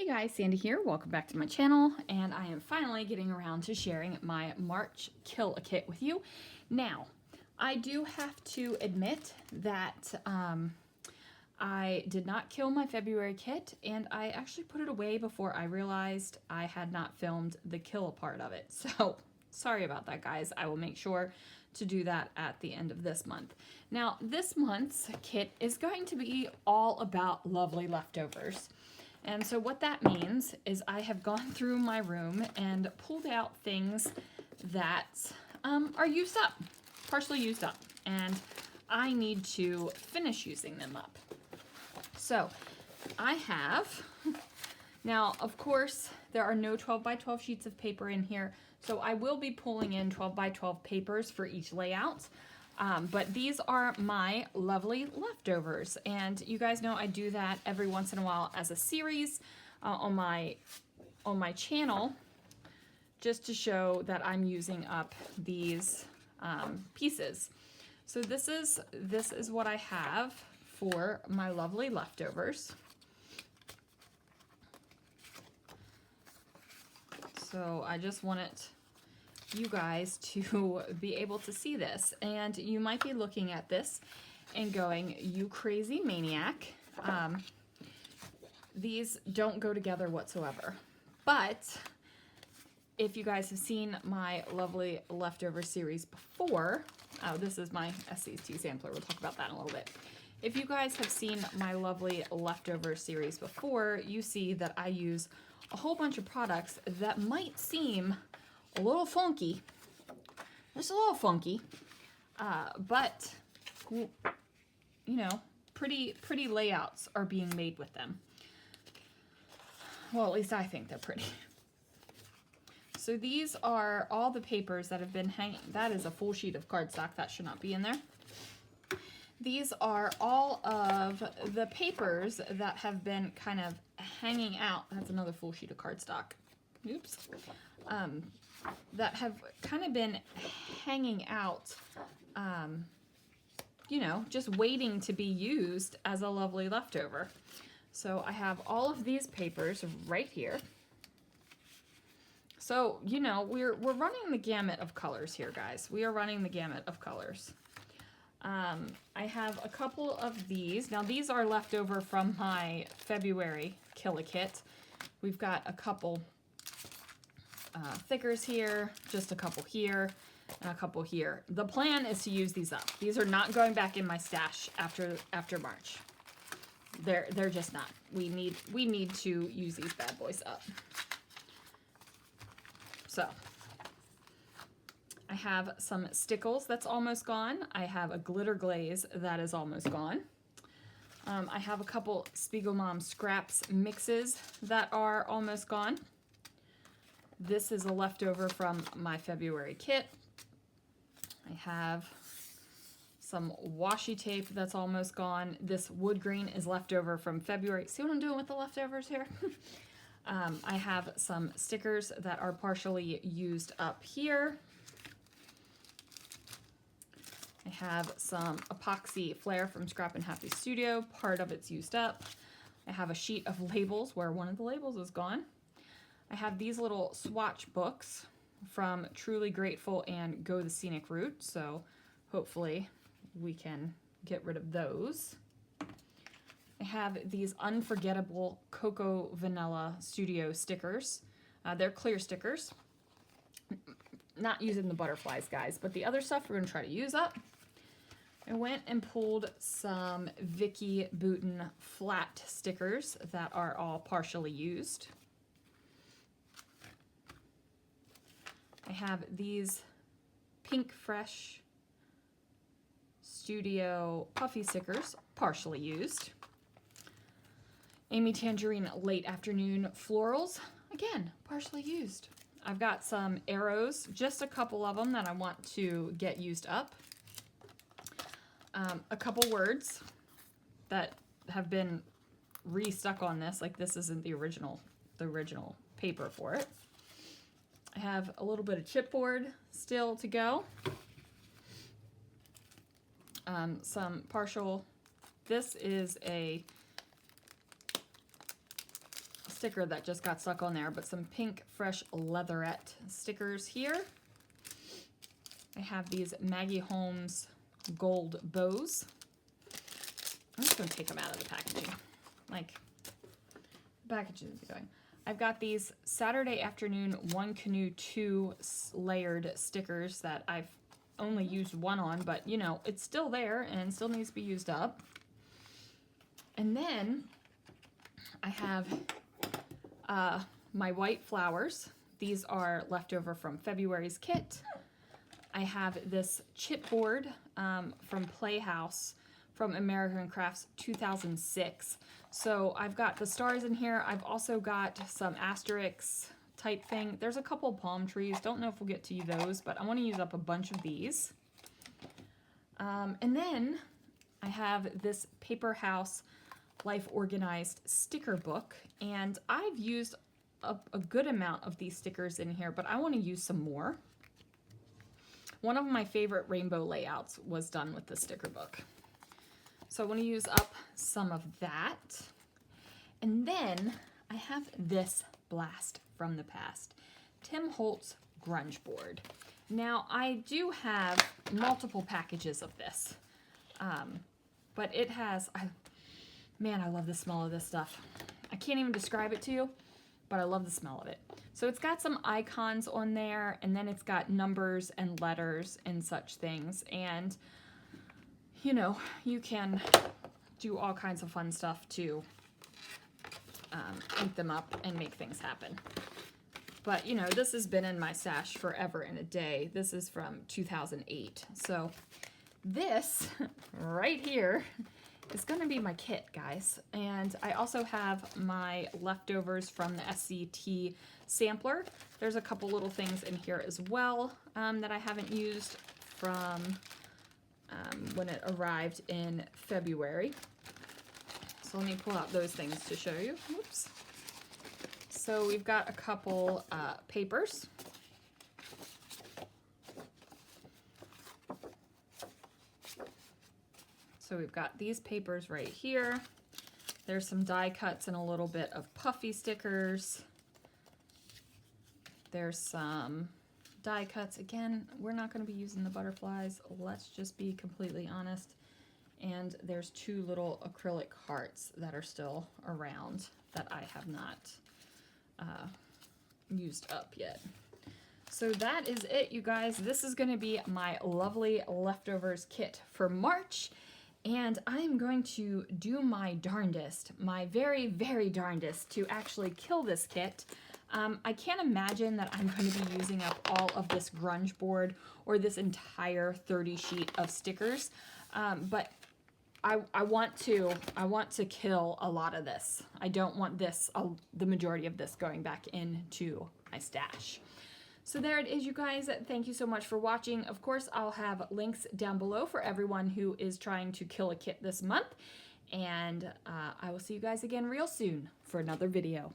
Hey guys, Sandy here. Welcome back to my channel, and I am finally getting around to sharing my March Kill-A-Kit with you. Now, I do have to admit that I did not kill my February kit, and I actually put it away before I realized I had not filmed the kill part of it. So, sorry about that, guys. I will make sure to do that at the end of this month. Now, this month's kit is going to be all about lovely leftovers. And so what that means is I have gone through my room and pulled out things that are used up, partially used up, and I need to finish using them up. So I have, now of course there are no 12 by 12 sheets of paper in here, so I will be pulling in 12 by 12 papers for each layout. But these are my lovely leftovers, and you guys know I do that every once in a while as a series on my channel, just to show that I'm using up these pieces. So this is what I have for my lovely leftovers. So I just wanted you guys to be able to see this, and you might be looking at this and going, you crazy maniac, these don't go together whatsoever. But if you guys have seen my lovely leftover series before, oh, this is my SC2 sampler, we'll talk about that in a little bit. If you guys have seen my lovely leftover series before, you see that I use a whole bunch of products that might seem a little funky, just a little funky, but you know, pretty layouts are being made with them. Well, at least I think they're pretty. So these are all the papers that have been hanging. That is a full sheet of cardstock. That should not be in there. These are all of the papers that have been kind of hanging out. That's another full sheet of cardstock. Oops. That have kind of been hanging out, you know, just waiting to be used as a lovely leftover. So I have all of these papers right here. So, you know, we're running the gamut of colors here, guys. We are running the gamut of colors. I have a couple of these. Now, these are left over from my February Kill-A-Kit. We've got a couple thickers here, just a couple here, and a couple here. The plan is to use these up. These are not going back in my stash after March. They're just not. We need to use these bad boys up. So I have some Stickles that's almost gone. I have a Glitter Glaze that is almost gone. I have a couple Spiegelmom Scraps mixes that are almost gone. This is a leftover from my February kit. I have some washi tape that's almost gone. This wood green is leftover from February. See what I'm doing with the leftovers here? I have some stickers that are partially used up here. I have some epoxy flare from Scrap and Happy Studio. Part of it's used up. I have a sheet of labels where one of the labels is gone. I have these little swatch books from Truly Grateful and Go the Scenic Route, so hopefully we can get rid of those. I have these unforgettable Cocoa Vanilla Studio stickers. They're clear stickers. Not using the butterflies, guys, but the other stuff we're going to try to use up. I went and pulled some Vicky Bouton flat stickers that are all partially used. I have these Pink Fresh Studio puffy stickers, partially used. Amy Tangerine Late Afternoon Florals, again, partially used. I've got some arrows, just a couple of them that I want to get used up. A couple words that have been restuck on this, like this isn't the original paper for it. I have a little bit of chipboard still to go. Some partial, this is a sticker that just got stuck on there, but some pink fresh leatherette stickers here. I have these Maggie Holmes gold bows. I'm just going to take them out of the packaging. Like, the packaging is going. I've got these Saturday Afternoon One Canoe 2 layered stickers that I've only used one on, but you know, it's still there and still needs to be used up. And then I have my white flowers. These are leftover from February's kit. I have this chipboard from Playhouse from American Crafts 2006. So I've got the stars in here. I've also got some asterisks type thing. There's a couple palm trees. Don't know if we'll get to those, but I want to use up a bunch of these. And then I have this Paper House Life Organized sticker book, and I've used a good amount of these stickers in here, but I want to use some more. One of my favorite rainbow layouts was done with the sticker book. So I want to use up some of that. And then I have this blast from the past, Tim Holtz Grunge Board. Now I do have multiple packages of this, but it has, man, I love the smell of this stuff. I can't even describe it to you, but I love the smell of it. So it's got some icons on there, and then it's got numbers and letters and such things. And, you know, you can do all kinds of fun stuff to ink them up and make things happen. But, you know, this has been in my stash forever and a day. This is from 2008. So this right here is going to be my kit, guys. And I also have my leftovers from the SCT sampler. There's a couple little things in here as well that I haven't used from when it arrived in February. So let me pull out those things to show you. Oops. So we've got a couple papers. So we've got these papers right here. There's some die cuts and a little bit of puffy stickers. There's some die cuts. Again, we're not going to be using the butterflies. Let's just be completely honest. And there's two little acrylic hearts that are still around that I have not used up yet. So that is it, you guys. This is going to be my lovely leftovers kit for March. And I am going to do my darndest, my very, very darndest to actually kill this kit. I can't imagine that I'm going to be using up all of this grunge board or this entire 30 sheet of stickers, but I want to kill a lot of this. I don't want this, the majority of this going back into my stash. So there it is, you guys. Thank you so much for watching. Of course, I'll have links down below for everyone who is trying to kill a kit this month. And I will see you guys again real soon for another video.